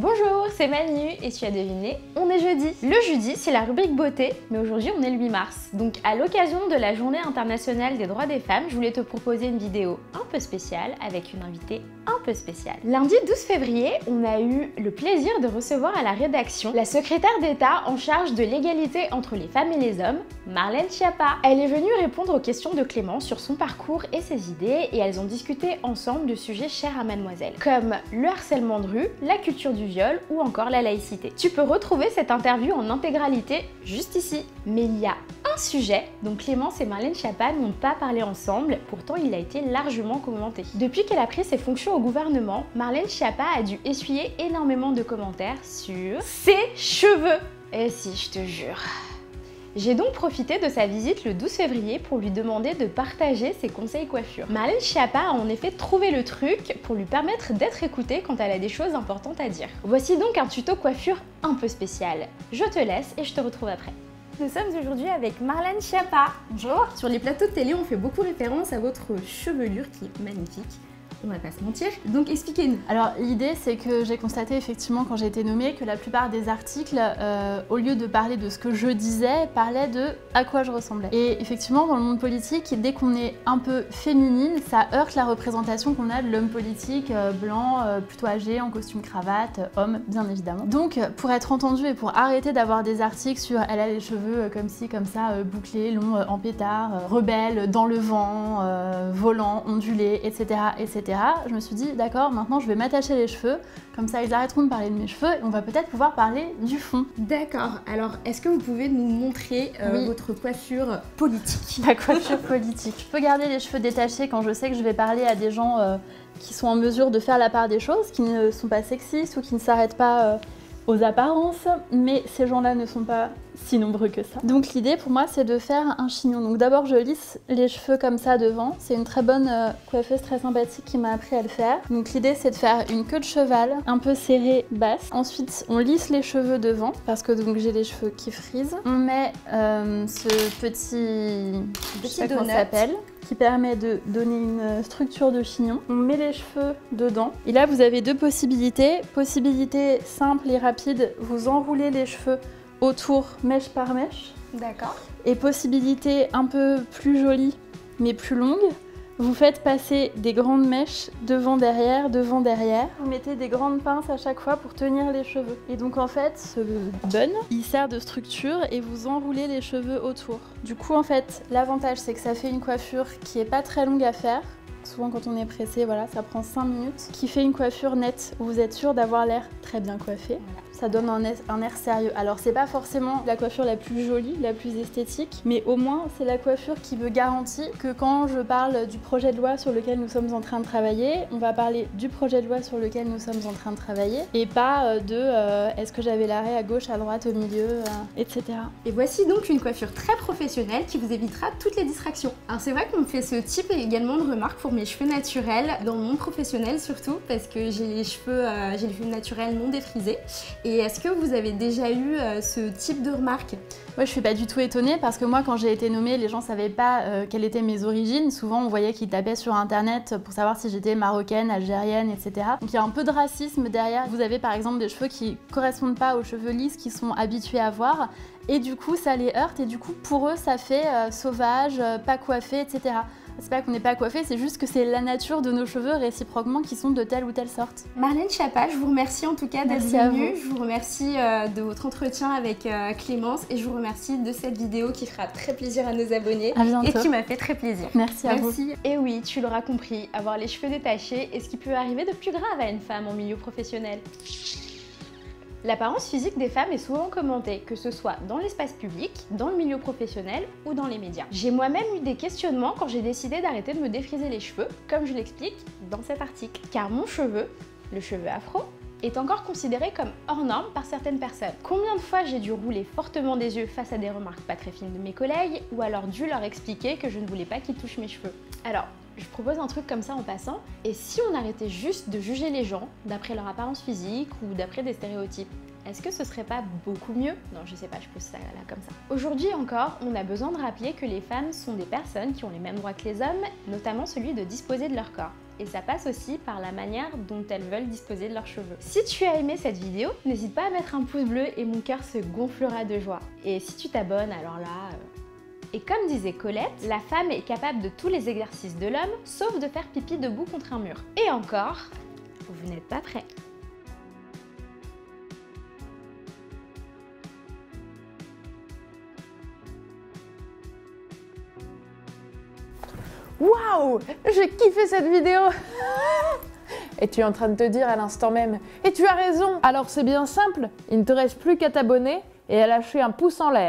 Bonjour, c'est Manu et tu as deviné, on est jeudi. Le jeudi, c'est la rubrique beauté, mais aujourd'hui on est le 8 mars. Donc à l'occasion de la journée internationale des droits des femmes, je voulais te proposer une vidéo un peu spéciale avec une invitée un peu spéciale. Lundi 12 février, on a eu le plaisir de recevoir à la rédaction la secrétaire d'État en charge de l'égalité entre les femmes et les hommes, Marlène Schiappa. Elle est venue répondre aux questions de Clément sur son parcours et ses idées et elles ont discuté ensemble de sujets chers à Mademoiselle, comme le harcèlement de rue, la culture du viol ou encore la laïcité. Tu peux retrouver cette interview en intégralité juste ici. Mais il y a un sujet dont Clémence et Marlène Schiappa n'ont pas parlé ensemble, pourtant il a été largement commenté. Depuis qu'elle a pris ses fonctions au gouvernement, Marlène Schiappa a dû essuyer énormément de commentaires sur ses cheveux. Et si, je te jure. J'ai donc profité de sa visite le 12 février pour lui demander de partager ses conseils coiffure. Marlène Schiappa a en effet trouvé le truc pour lui permettre d'être écoutée quand elle a des choses importantes à dire. Voici donc un tuto coiffure un peu spécial. Je te laisse et je te retrouve après. Nous sommes aujourd'hui avec Marlène Schiappa. Bonjour. Sur les plateaux de télé, on fait beaucoup référence à votre chevelure qui est magnifique. On va pas se mentir. Donc expliquez-nous. Alors l'idée c'est que j'ai constaté effectivement quand j'ai été nommée que la plupart des articles, au lieu de parler de ce que je disais, parlaient de à quoi je ressemblais. Et effectivement dans le monde politique, dès qu'on est un peu féminine, ça heurte la représentation qu'on a de l'homme politique blanc, plutôt âgé, en costume cravate, homme bien évidemment. Donc pour être entendu et pour arrêter d'avoir des articles sur elle a les cheveux comme ci, comme ça, bouclés, longs, en pétard, rebelle, dans le vent, volant, ondulé, etc. etc. Je me suis dit d'accord, maintenant je vais m'attacher les cheveux, comme ça ils arrêteront de parler de mes cheveux et on va peut-être pouvoir parler du fond. D'accord, alors est-ce que vous pouvez nous montrer votre coiffure politique? La coiffure politique. Je peux garder les cheveux détachés quand je sais que je vais parler à des gens qui sont en mesure de faire la part des choses, qui ne sont pas sexistes ou qui ne s'arrêtent pas aux apparences, mais ces gens-là ne sont pas si nombreux que ça. Donc l'idée pour moi c'est de faire un chignon. Donc d'abord je lisse les cheveux comme ça devant. C'est une très bonne coiffeuse très sympathique qui m'a appris à le faire. Donc l'idée c'est de faire une queue de cheval un peu serrée basse. Ensuite on lisse les cheveux devant parce que donc j'ai les cheveux qui frisent. On met ce petit je sais pas comment ça s'appelle, qui permet de donner une structure de chignon. On met les cheveux dedans. Et là vous avez deux possibilités. Possibilité simple et rapide, vous enroulez les cheveux autour mèche par mèche. D'accord. Et possibilité un peu plus jolie mais plus longue, vous faites passer des grandes mèches devant derrière. Vous mettez des grandes pinces à chaque fois pour tenir les cheveux. Et donc en fait ce bun il sert de structure et vous enroulez les cheveux autour. Du coup en fait l'avantage c'est que ça fait une coiffure qui est pas très longue à faire. Souvent quand on est pressé, voilà, ça prend 5 minutes. Qui fait une coiffure nette, où vous êtes sûr d'avoir l'air très bien coiffé. Voilà. Ça donne un air sérieux. Alors c'est pas forcément la coiffure la plus jolie, la plus esthétique, mais au moins c'est la coiffure qui me garantit que quand je parle du projet de loi sur lequel nous sommes en train de travailler, on va parler du projet de loi sur lequel nous sommes en train de travailler, et pas est-ce que j'avais l'arrêt à gauche, à droite, au milieu, etc. Et voici donc une coiffure très professionnelle qui vous évitera toutes les distractions. Alors c'est vrai qu'on me fait ce type également de remarques pour mes cheveux naturels, dans le monde professionnel surtout, parce que j'ai les cheveux naturels non défrisés. Et est-ce que vous avez déjà eu ce type de remarques? Ouais, je suis pas du tout étonnée parce que moi quand j'ai été nommée, les gens savaient pas quelles étaient mes origines. Souvent on voyait qu'ils tapaient sur internet pour savoir si j'étais marocaine, algérienne, etc. Donc il y a un peu de racisme derrière. Vous avez par exemple des cheveux qui correspondent pas aux cheveux lisses qu'ils sont habitués à voir. Et du coup ça les heurte et du coup pour eux ça fait sauvage, pas coiffé, etc. C'est pas qu'on n'est pas coiffé, c'est juste que c'est la nature de nos cheveux réciproquement qui sont de telle ou telle sorte. Marlène Schiappa, je vous remercie en tout cas d'être venue. Je vous remercie de votre entretien avec Clémence et je vous remercie de cette vidéo qui fera très plaisir à nos abonnés et qui m'a fait très plaisir. Merci à vous. Et oui, tu l'auras compris, avoir les cheveux détachés est ce qui peut arriver de plus grave à une femme en milieu professionnel. L'apparence physique des femmes est souvent commentée, que ce soit dans l'espace public, dans le milieu professionnel ou dans les médias. J'ai moi-même eu des questionnements quand j'ai décidé d'arrêter de me défriser les cheveux, comme je l'explique dans cet article. Car mon cheveu, le cheveu afro, est encore considéré comme hors norme par certaines personnes. Combien de fois j'ai dû rouler fortement des yeux face à des remarques pas très fines de mes collègues, ou alors dû leur expliquer que je ne voulais pas qu'ils touchent mes cheveux. Alors, je propose un truc comme ça en passant, et si on arrêtait juste de juger les gens d'après leur apparence physique ou d'après des stéréotypes? Est-ce que ce serait pas beaucoup mieux? Non, je sais pas, je pose ça là comme ça. Aujourd'hui encore, on a besoin de rappeler que les femmes sont des personnes qui ont les mêmes droits que les hommes, notamment celui de disposer de leur corps. et ça passe aussi par la manière dont elles veulent disposer de leurs cheveux. Si tu as aimé cette vidéo, n'hésite pas à mettre un pouce bleu et mon cœur se gonflera de joie. Et si tu t'abonnes, alors là... Et comme disait Colette, la femme est capable de tous les exercices de l'homme, sauf de faire pipi debout contre un mur. Et encore, vous n'êtes pas prêts. Waouh! J'ai kiffé cette vidéo! Et tu es en train de te dire à l'instant même, et tu as raison! Alors c'est bien simple, il ne te reste plus qu'à t'abonner et à lâcher un pouce en l'air.